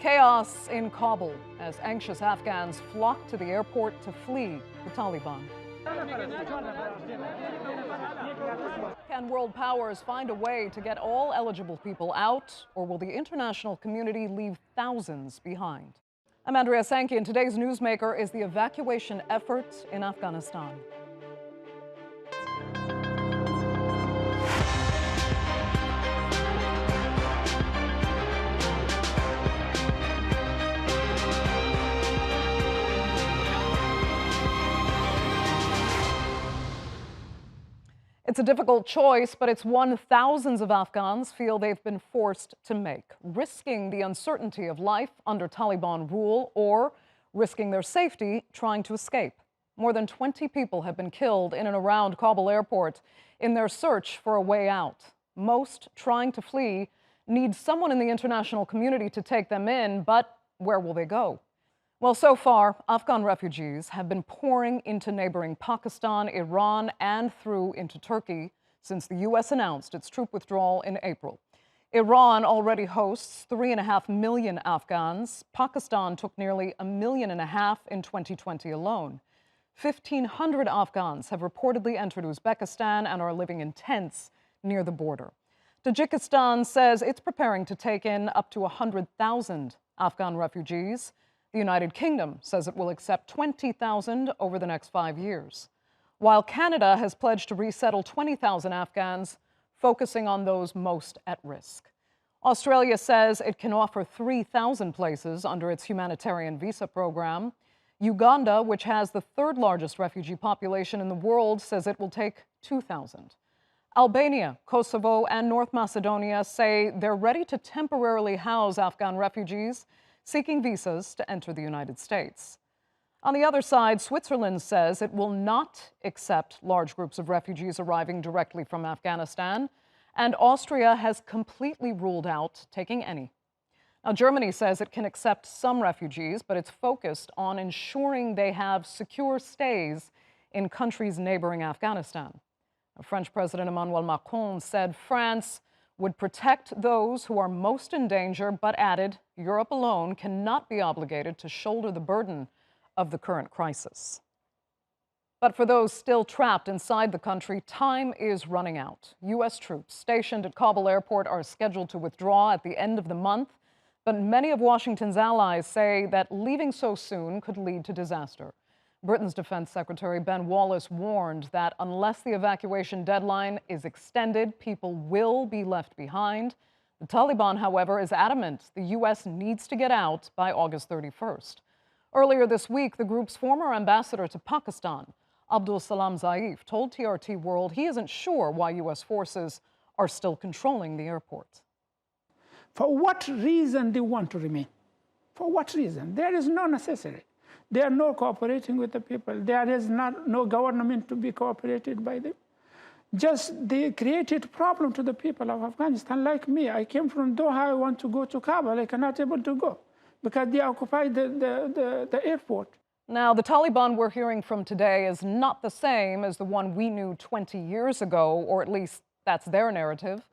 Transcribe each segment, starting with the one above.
Chaos in Kabul as anxious Afghans flock to the airport to flee the Taliban. Can world powers find a way to get all eligible people out, or will the international community leave thousands behind? I'm Andrea Sankey, and today's Newsmaker is the evacuation effort in Afghanistan. It's a difficult choice, but it's one thousands of Afghans feel they've been forced to make, risking the uncertainty of life under Taliban rule or risking their safety trying to escape. More than 20 people have been killed in and around Kabul airport in their search for a way out. Most trying to flee need someone in the international community to take them in, but where will they go? Well, so far, Afghan refugees have been pouring into neighboring Pakistan, Iran, and through into Turkey since the U.S. announced its troop withdrawal in April. Iran already hosts 3.5 million Afghans. Pakistan took nearly 1.5 million in 2020 alone. 1,500 Afghans have reportedly entered Uzbekistan and are living in tents near the border. Tajikistan says it's preparing to take in up to 100,000 Afghan refugees. The United Kingdom says it will accept 20,000 over the next 5 years, while Canada has pledged to resettle 20,000 Afghans, focusing on those most at risk. Australia says it can offer 3,000 places under its humanitarian visa program. Uganda, which has the third largest refugee population in the world, says it will take 2,000. Albania, Kosovo, and North Macedonia say they're ready to temporarily house Afghan refugees seeking visas to enter the United States. On the other side, Switzerland says it will not accept large groups of refugees arriving directly from Afghanistan, and Austria has completely ruled out taking any. Now, Germany says it can accept some refugees, but it's focused on ensuring they have secure stays in countries neighboring Afghanistan. French President Emmanuel Macron said France would protect those who are most in danger, but added Europe alone cannot be obligated to shoulder the burden of the current crisis. But for those still trapped inside the country, time is running out. U.S. troops stationed at Kabul airport are scheduled to withdraw at the end of the month, but many of Washington's allies say that leaving so soon could lead to disaster. Britain's Defense Secretary Ben Wallace warned that unless the evacuation deadline is extended, people will be left behind. The Taliban, however, is adamant the U.S. needs to get out by August 31st. Earlier this week, the group's former ambassador to Pakistan, Abdul Salam Zaif, told TRT World he isn't sure why U.S. forces are still controlling the airport. For what reason they want to remain? For what reason? There is no necessity. They are not cooperating with the people. There is no government to be cooperated by them. Just they created problem to the people of Afghanistan. Like me, I came from Doha. I want to go to Kabul. I cannot able to go because they occupied the airport. Now, the Taliban we're hearing from today is not the same as the one we knew 20 years ago, or at least that's their narrative.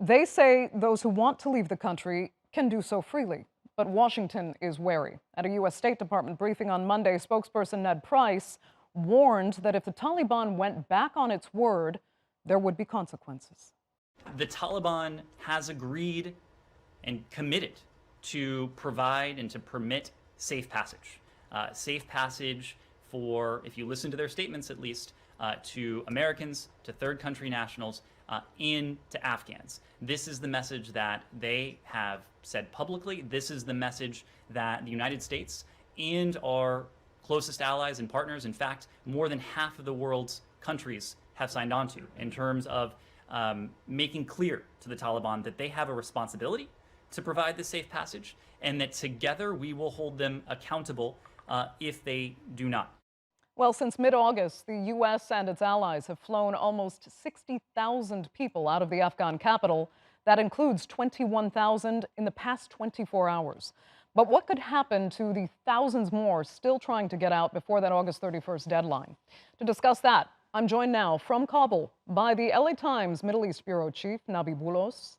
They say those who want to leave the country can do so freely. But Washington is wary. At a U.S. State Department briefing on Monday, spokesperson Ned Price warned that if the Taliban went back on its word, there would be consequences. The Taliban has agreed and committed to provide and to permit safe passage. Safe passage for, if you listen to their statements at least, to Americans, to third country nationals, into Afghans. This is the message that they have said publicly. This is the message that the United States and our closest allies and partners, in fact, more than half of the world's countries have signed on to in terms of making clear to the Taliban that they have a responsibility to provide this safe passage and that together we will hold them accountable if they do not. Well, since mid-August, the U.S. and its allies have flown almost 60,000 people out of the Afghan capital. That includes 21,000 in the past 24 hours. But what could happen to the thousands more still trying to get out before that August 31st deadline? To discuss that, I'm joined now from Kabul by the LA Times Middle East Bureau Chief, Nabi Boulos,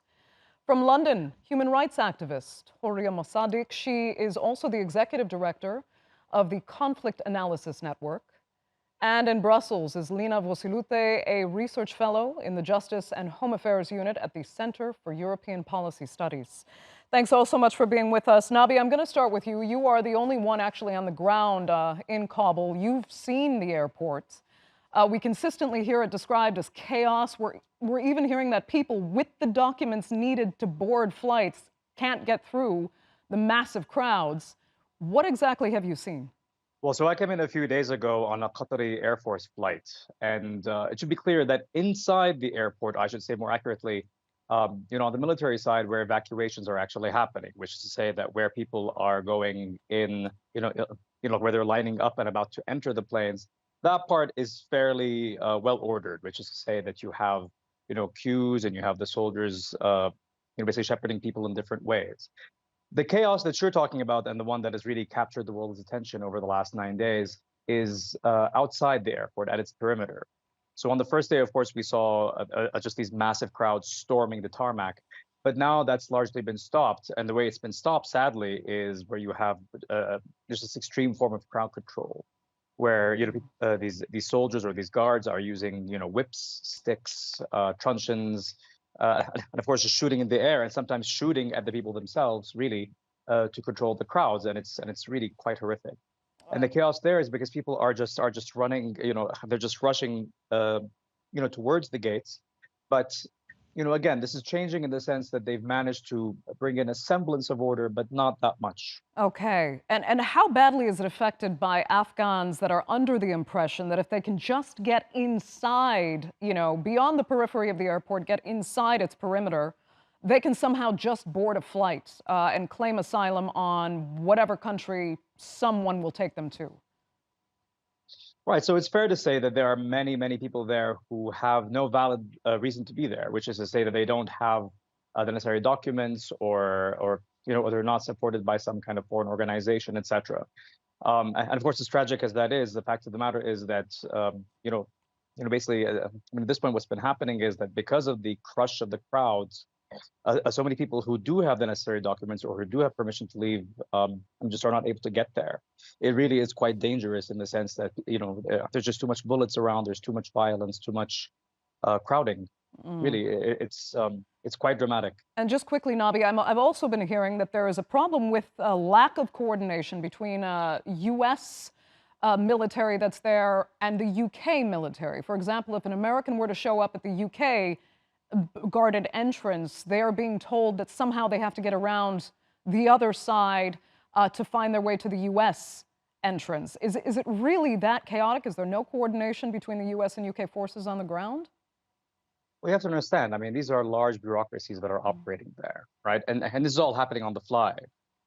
From London, human rights activist Horia Mosadiq. She is also the executive director of the Conflict Analysis Network. And in Brussels is Lina Vosilute, a research fellow in the Justice and Home Affairs Unit at the Center for European Policy Studies. Thanks all so much for being with us. Nabi, I'm going to start with you. You are the only one actually on the ground in Kabul. You've seen the airport. We consistently hear it described as chaos. We're even hearing that people with the documents needed to board flights can't get through the massive crowds. What exactly have you seen? Well, so I came in a few days ago on a Qatari Air Force flight, and it should be clear that inside the airport, I should say more accurately, on the military side, where evacuations are actually happening, which is to say that where people are going in, where they're lining up and about to enter the planes, that part is fairly well ordered, which is to say that you have, queues and you have the soldiers, basically shepherding people in different ways. The chaos that you're talking about, and the one that has really captured the world's attention over the last 9 days, is outside the airport at its perimeter. So on the first day, of course, we saw just these massive crowds storming the tarmac. But now that's largely been stopped. And the way it's been stopped, sadly, is where you have just this extreme form of crowd control, where these soldiers or these guards are using whips, sticks, truncheons, and of course just shooting in the air, and sometimes shooting at the people themselves, really, to control the crowds, and it's really quite horrific. And the chaos there is because people are just running, they're just rushing, towards the gates. But again, this is changing in the sense that they've managed to bring in a semblance of order, but not that much. Okay. And how badly is it affected by Afghans that are under the impression that if they can just get inside, beyond the periphery of the airport, get inside its perimeter, they can somehow just board a flight and claim asylum on whatever country someone will take them to? Right. So it's fair to say that there are many, many people there who have no valid reason to be there, which is to say that they don't have the necessary documents, or they're not supported by some kind of foreign organization, etc. And of course, as tragic as that is, the fact of the matter is that basically, at this point, what's been happening is that because of the crush of the crowds, so many people who do have the necessary documents or who do have permission to leave just are not able to get there. It really is quite dangerous in the sense that there's just too much bullets around, there's too much violence, too much crowding. Really, it's quite dramatic. And just quickly, Nabi, I've also been hearing that there is a problem with a lack of coordination between U.S. Military that's there and the UK military. For example, if an American were to show up at the UK guarded entrance, they are being told that somehow they have to get around the other side to find their way to the U.S. entrance. Is it really that chaotic? Is there no coordination between the U.S. and UK forces on the ground? We have to understand, these are large bureaucracies that are operating there, right? And this is all happening on the fly.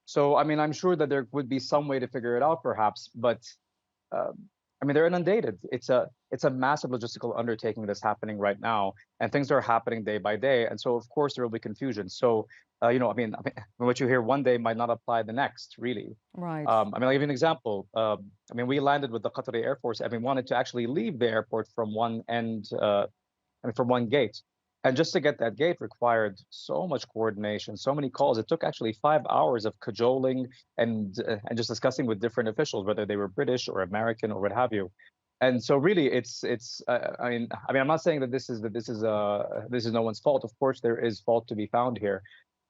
So, I'm sure that there would be some way to figure it out, perhaps, but they're inundated. It's a massive logistical undertaking that's happening right now, and things are happening day by day. And so, of course, there will be confusion. So, what you hear one day might not apply the next, really. Right. I'll give you an example. We landed with the Qatari Air Force, and we wanted to actually leave the airport from one end, from one gate. And just to get that gate required so much coordination, so many calls. It took actually 5 hours of cajoling and just discussing with different officials, whether they were British or American or what have you. And so really, I'm not saying that this is no one's fault. Of course, there is fault to be found here.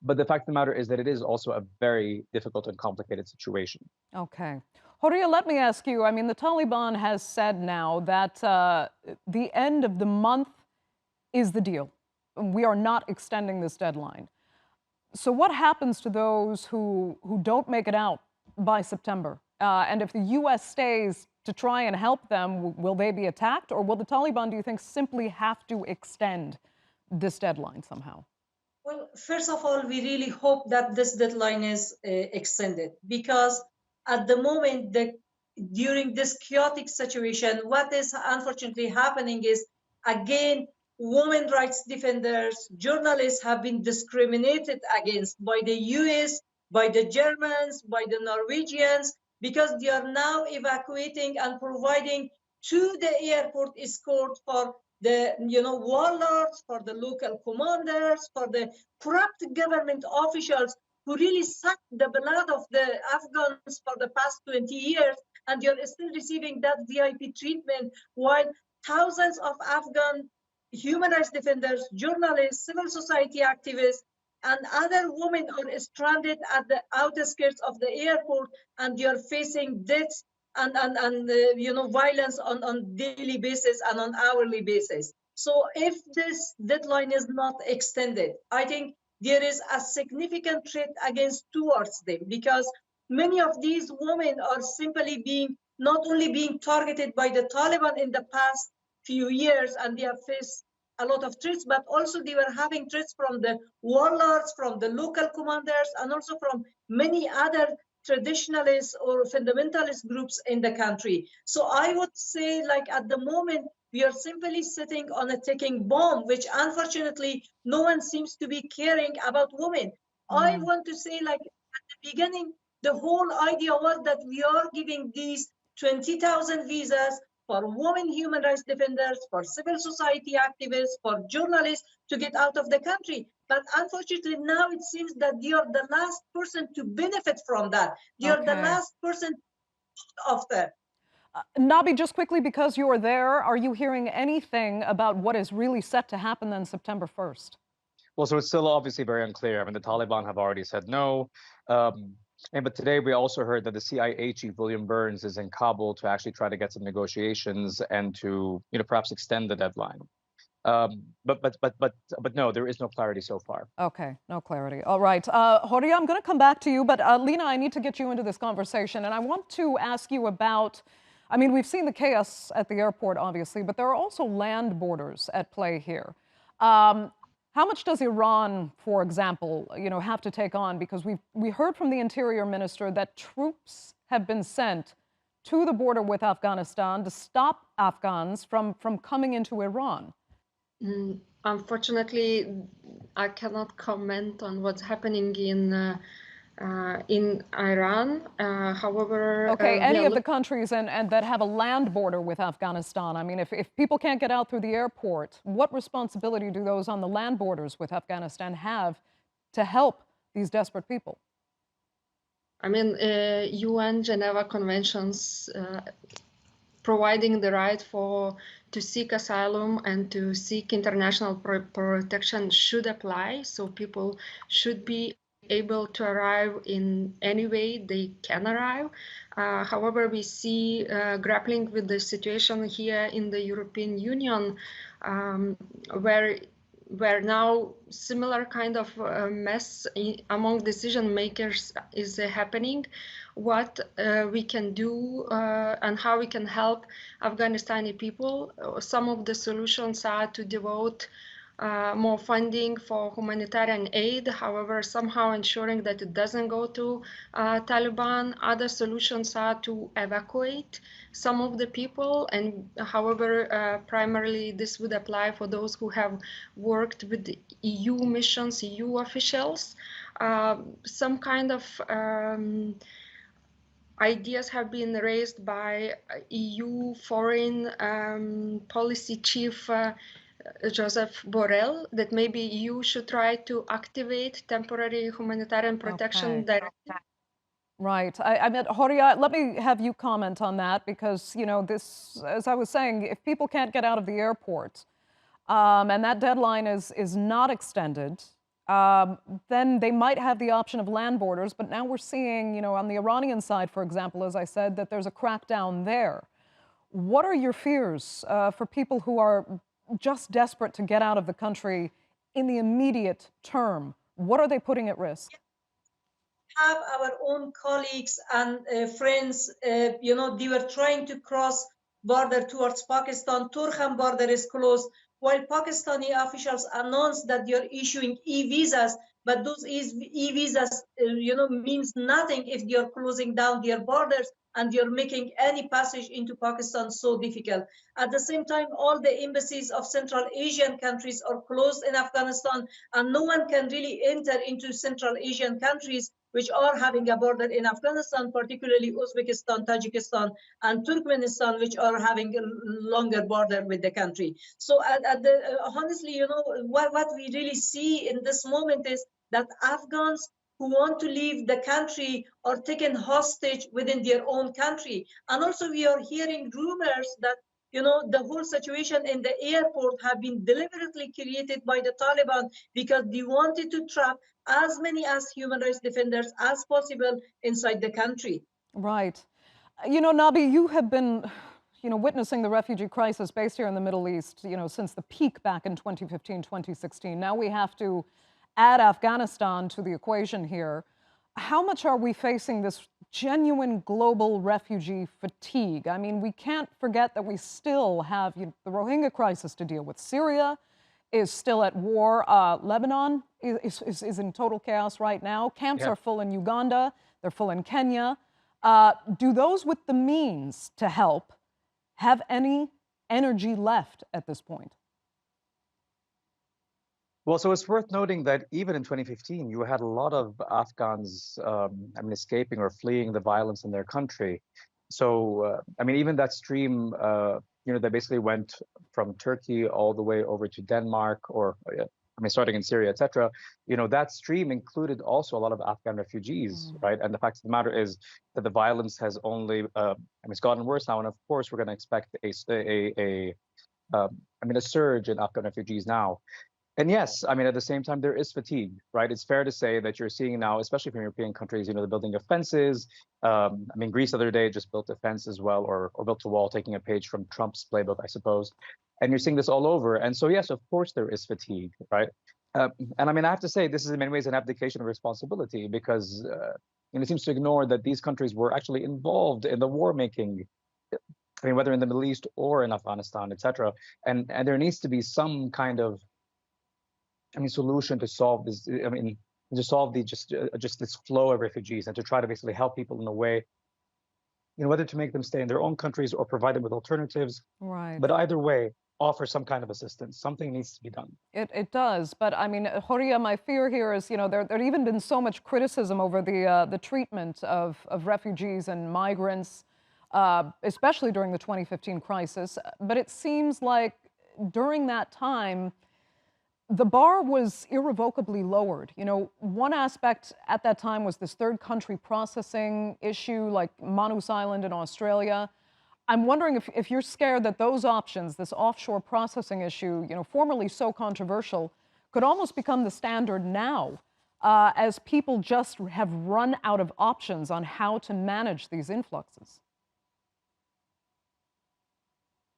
But the fact of the matter is that it is also a very difficult and complicated situation. Okay. Horia, let me ask you, the Taliban has said now that the end of the month is the deal. We are not extending this deadline. So what happens to those who don't make it out by September? And if the U.S. stays to try and help them, will they be attacked? Or will the Taliban, do you think, simply have to extend this deadline somehow? Well, first of all, we really hope that this deadline is extended, because at the moment, during this chaotic situation, what is unfortunately happening is, again, women rights defenders, journalists have been discriminated against by the US, by the Germans, by the Norwegians, because they are now evacuating and providing to the airport escort for the warlords, for the local commanders, for the corrupt government officials who really sucked the blood of the Afghans for the past 20 years, and you're still receiving that VIP treatment, while thousands of Afghan human rights defenders, journalists, civil society activists, and other women are stranded at the outskirts of the airport, and you're facing deaths and violence on daily basis and on hourly basis. So if this deadline is not extended, I think there is a significant threat towards them, because many of these women are simply not only being targeted by the Taliban in the past few years, and they have faced a lot of threats, but also they were having threats from the warlords, from the local commanders, and also from many other traditionalist or fundamentalist groups in the country. So I would say, like, at the moment, we are simply sitting on a ticking bomb, which unfortunately no one seems to be caring about women. I want to say, like, at the beginning, the whole idea was that we are giving these 20,000 visas for women human rights defenders, for civil society activists, for journalists to get out of the country. But unfortunately, now it seems that they are the last person to benefit from that. They are the last person after. Nabi, just quickly, because you're there, are you hearing anything about what is really set to happen then September 1st? Well, so it's still obviously very unclear. I mean, the Taliban have already said no. But today we also heard that the CIA chief, William Burns, is in Kabul to actually try to get some negotiations and to, perhaps extend the deadline. But no, there is no clarity so far. Okay, no clarity. All right. Horia, I'm going to come back to you, but Lena, I need to get you into this conversation. And I want to ask you about, I mean, we've seen the chaos at the airport, obviously, but there are also land borders at play here. How much does Iran, for example, have to take on? Because we heard from the Interior Minister that troops have been sent to the border with Afghanistan to stop Afghans from coming into Iran. Unfortunately, I cannot comment on what's happening in Iran. However, okay, any of the countries and that have a land border with Afghanistan. I mean, if people can't get out through the airport, what responsibility do those on the land borders with Afghanistan have to help these desperate people? I mean, UN Geneva Conventions providing the right to seek asylum and to seek international protection should apply. So people should be able to arrive in any way they can arrive. However, we see grappling with the situation here in the European Union, where now similar kind of mess among decision makers is happening. What we can do and how we can help Afghanistani people. Some of the solutions are to devote more funding for humanitarian aid, however, somehow ensuring that it doesn't go to Taliban. Other solutions are to evacuate some of the people, and however, primarily this would apply for those who have worked with the EU missions, EU officials. Some kind of ideas have been raised by EU foreign policy chief Joseph Borrell, that maybe EU should try to activate temporary humanitarian protection directive. Right. I mean, Horia, let me have you comment on that, because, this, as I was saying, if people can't get out of the airport and that deadline is not extended, then they might have the option of land borders. But now we're seeing, on the Iranian side, for example, as I said, that there's a crackdown there. What are your fears for people who are just desperate to get out of the country in the immediate term? What are they putting at risk? Have our own colleagues and friends, they were trying to cross border towards Pakistan. Turkhan border is closed. While Pakistani officials announced that they are issuing e-visas, but those e-visas, means nothing if you're closing down their borders and you're making any passage into Pakistan so difficult. At the same time, all the embassies of Central Asian countries are closed in Afghanistan, and no one can really enter into Central Asian countries which are having a border in Afghanistan, particularly Uzbekistan, Tajikistan, and Turkmenistan, which are having a longer border with the country. So honestly, what we really see in this moment is that Afghans who want to leave the country are taken hostage within their own country. And also we are hearing rumors that the whole situation in the airport have been deliberately created by the Taliban because they wanted to trap as many as human rights defenders as possible inside the country. Right. Nabi, you have been, witnessing the refugee crisis based here in the Middle East, since the peak back in 2015, 2016. Now we have to add Afghanistan to the equation here. How much are we facing this genuine global refugee fatigue? I mean, we can't forget that we still have the Rohingya crisis to deal with. Syria is still at war. Lebanon is in total chaos right now. Camps are full in Uganda. They're full in Kenya. Do those with the means to help have any energy left at this point? Well, so it's worth noting that even in 2015, you had a lot of Afghans, escaping or fleeing the violence in their country. So, even that stream, that basically went from Turkey all the way over to Denmark, or starting in Syria, etc. That stream included also a lot of Afghan refugees, right? And the fact of the matter is that the violence has only, it's gotten worse now, and of course we're going to expect a surge in Afghan refugees now. And yes, at the same time, there is fatigue, right? It's fair to say that you're seeing now, especially from European countries, the building of fences. Greece the other day just built a fence as well, or built a wall, taking a page from Trump's playbook, I suppose. And you're seeing this all over. And so, yes, of course, there is fatigue, right? I have to say, this is in many ways an abdication of responsibility, because it seems to ignore that these countries were actually involved in the war making, whether in the Middle East or in Afghanistan, etc. And there needs to be some kind of solution to solve this. To solve just this flow of refugees, and to try to basically help people in a way, whether to make them stay in their own countries or provide them with alternatives. Right. But either way, offer some kind of assistance. Something needs to be done. It does. But Horia, my fear here is, there even been so much criticism over the treatment of refugees and migrants, especially during the 2015 crisis. But it seems like during that time, the bar was irrevocably lowered. One aspect at that time was this third country processing issue, like Manus Island in Australia. I'm wondering if you're scared that those options, this offshore processing issue, formerly so controversial, could almost become the standard now, as people just have run out of options on how to manage these influxes.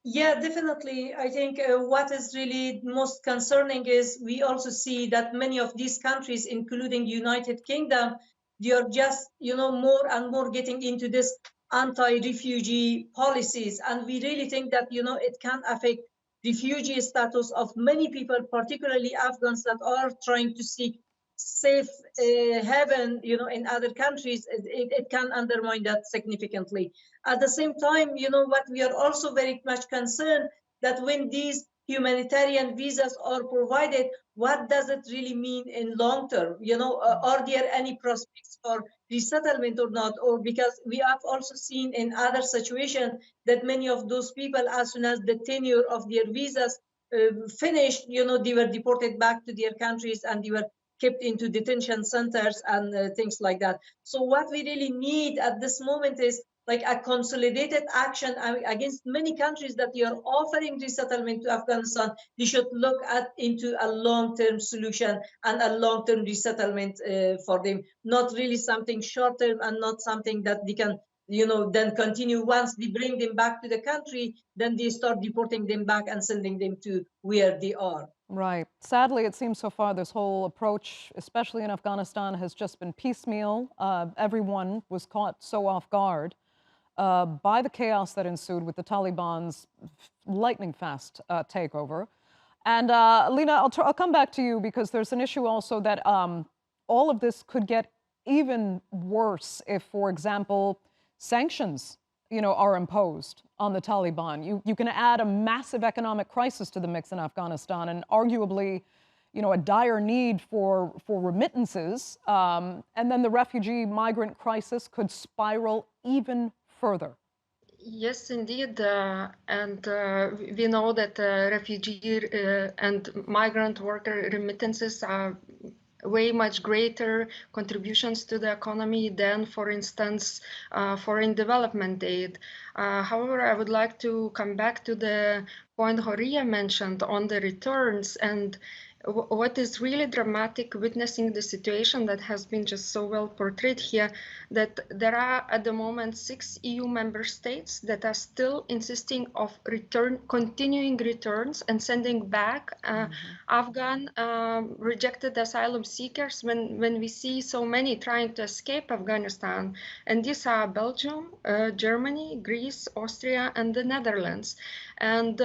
Yeah, definitely. I think what is really most concerning is we also see that many of these countries, including United Kingdom, they are just, more and more getting into this anti-refugee policies. And we really think that, it can affect refugee status of many people, particularly Afghans that are trying to seek safe haven, in other countries. It can undermine that significantly. At the same time, what we are also very much concerned that when these humanitarian visas are provided, what does it really mean in long term? Are there any prospects for resettlement or not? Or because we have also seen in other situations that many of those people, as soon as the tenure of their visas finished, they were deported back to their countries and they were kept into detention centers and things like that. So what we really need at this moment is like a consolidated action against many countries that they are offering resettlement to Afghanistan. They should look into a long-term solution and a long-term resettlement for them, not really something short-term and not something that they can then continue. Once they bring them back to the country, then they start deporting them back and sending them to where they are. Right. Sadly, it seems so far this whole approach, especially in Afghanistan, has just been piecemeal. Everyone was caught so off guard by the chaos that ensued with the Taliban's lightning-fast takeover. And Lena, I'll come back to you, because there's an issue also that all of this could get even worse if, for example, sanctions, are imposed on the Taliban. You can add a massive economic crisis to the mix in Afghanistan, and arguably, a dire need for remittances. And then the refugee migrant crisis could spiral even further. Yes, indeed. We know that refugee and migrant worker remittances are way much greater contributions to the economy than, for instance, foreign development aid. However, I would like to come back to the point Horia mentioned on the returns, and what is really dramatic witnessing the situation that has been just so well portrayed here, that there are at the moment 6 EU member states that are still insisting of continuing returns and sending back Afghan rejected asylum seekers when we see so many trying to escape Afghanistan. And these are Belgium, Germany, Greece, Austria, and the Netherlands. And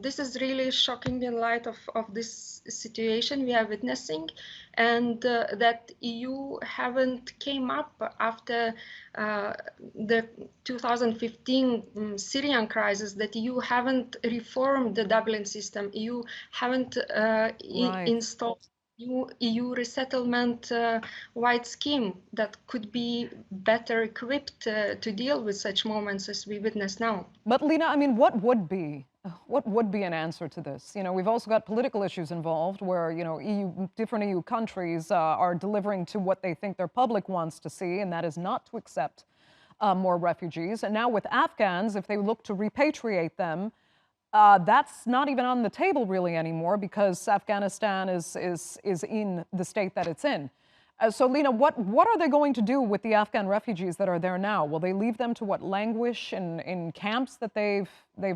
this is really shocking in light of this situation we are witnessing, and that EU haven't came up after the 2015 Syrian crisis, that EU haven't reformed the Dublin system, EU haven't installed EU resettlement wide scheme that could be better equipped to deal with such moments as we witness now. But Lina, I mean, what would be an answer to this? We've also got political issues involved where, different EU countries are delivering to what they think their public wants to see, and that is not to accept more refugees. And now with Afghans, if they look to repatriate them, that's not even on the table really anymore because Afghanistan is in the state that it's in. So, Lina, what are they going to do with the Afghan refugees that are there now? Will they leave them to languish in camps that they've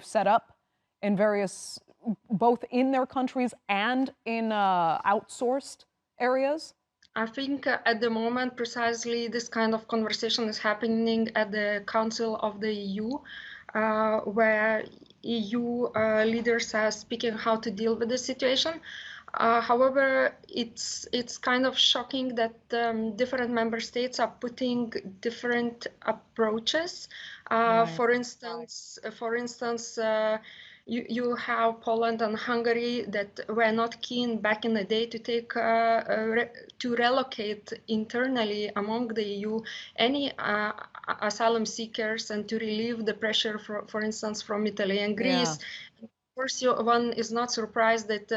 set up in various, both in their countries and in outsourced areas? I think at the moment, precisely this kind of conversation is happening at the Council of the EU, where EU leaders are speaking how to deal with the situation. However, it's kind of shocking that different member states are putting different approaches. For instance, you have Poland and Hungary that were not keen back in the day to take to relocate internally among the EU any asylum seekers and to relieve the pressure, for instance, from Italy and Greece. Yeah. Of course, one is not surprised that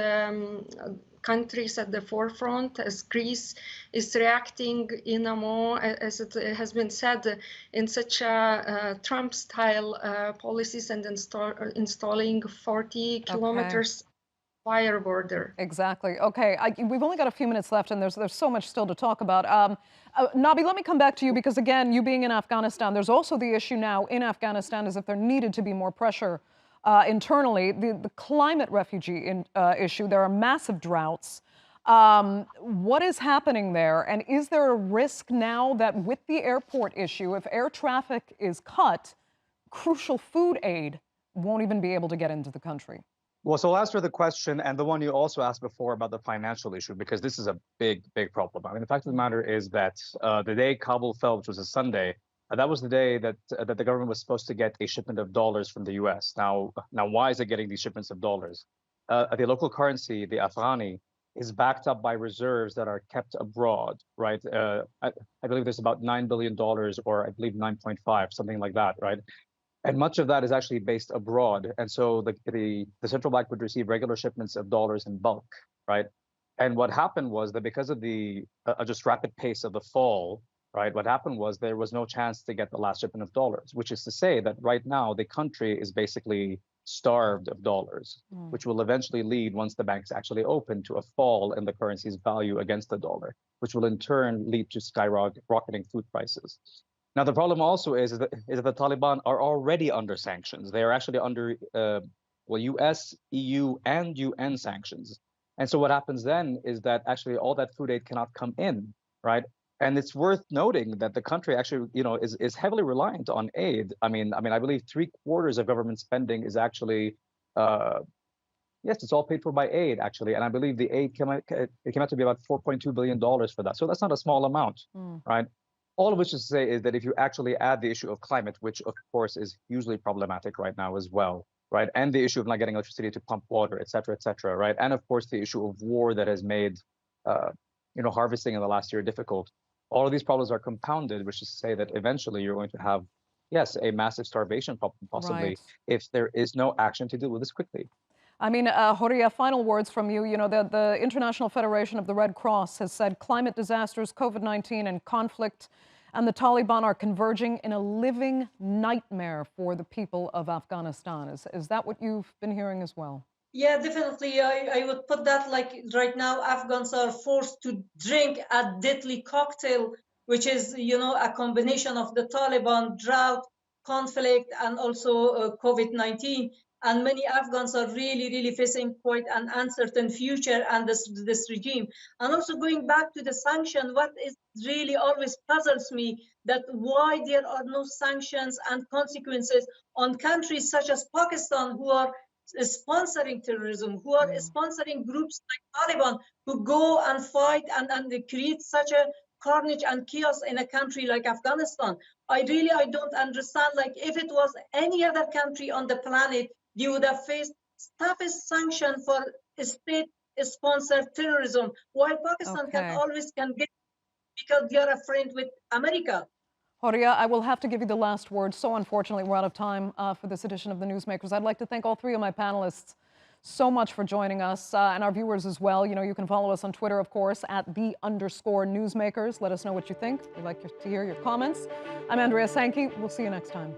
countries at the forefront, as Greece, is reacting in a more, as it has been said, in such a Trump-style policies and installing 40 kilometers wire border. Exactly. Okay, we've only got a few minutes left, and there's so much still to talk about. Nabi, let me come back to you because, again, you being in Afghanistan, there's also the issue now in Afghanistan as if there needed to be more pressure internally. The climate refugee issue, there are massive droughts. What is happening there? And is there a risk now that with the airport issue, if air traffic is cut, crucial food aid won't even be able to get into the country? Well, so I'll answer the question and the one you also asked before about the financial issue, because this is a big, big problem. I mean, the fact of the matter is that the day Kabul fell, which was a Sunday, that was the day that the government was supposed to get a shipment of dollars from the U.S. Now, why is it getting these shipments of dollars? The local currency, the Afghani, is backed up by reserves that are kept abroad, right? I believe there's about $9 billion, or I believe 9.5, something like that, right? And much of that is actually based abroad. And so the central bank would receive regular shipments of dollars in bulk, right? And what happened was that because of the just rapid pace of the fall, right, what happened was there was no chance to get the last shipment of dollars, which is to say that right now the country is basically starved of dollars, which will eventually lead, once the banks actually open, to a fall in the currency's value against the dollar, which will in turn lead to skyrocketing food prices. Now, the problem also is that the Taliban are already under sanctions. They are actually under, US, EU, and UN sanctions. And so what happens then is that actually all that food aid cannot come in, right? And it's worth noting that the country actually, is heavily reliant on aid. I mean, I believe 3/4 of government spending is actually yes, it's all paid for by aid, actually. And I believe the aid came out to be about $4.2 billion for that. So that's not a small amount, right? All of which is to say is that if you actually add the issue of climate, which of course is hugely problematic right now as well, right? And the issue of not getting electricity to pump water, et cetera, right? And of course, the issue of war that has made, harvesting in the last year difficult. All of these problems are compounded, which is to say that eventually you're going to have, yes, a massive starvation problem, possibly, Right. if there is no action to deal with this quickly. I mean, Horia, final words from you. You know, the International Federation of the Red Cross has said climate disasters, COVID-19, and conflict and the Taliban are converging in a living nightmare for the people of Afghanistan. Is that what you've been hearing as well? Yeah, definitely. I would put that like right now, Afghans are forced to drink a deadly cocktail, which is, a combination of the Taliban, drought, conflict, and also COVID-19. And many Afghans are really, really facing quite an uncertain future and this regime. And also going back to the sanction, what is really always puzzles me that why there are no sanctions and consequences on countries such as Pakistan who are sponsoring terrorism, who are sponsoring groups like Taliban, who go and fight and they create such a carnage and chaos in a country like Afghanistan. I don't understand. Like if it was any other country on the planet, they would have faced toughest sanction for state-sponsored terrorism, while Pakistan can get because they are a friend with America. Horia, I will have to give you the last word. So unfortunately, we're out of time for this edition of the Newsmakers. I'd like to thank all three of my panelists so much for joining us and our viewers as well. You know, you can follow us on Twitter, of course, at @the_Newsmakers. Let us know what you think. We'd like to hear your comments. I'm Andrea Sankey. We'll see you next time.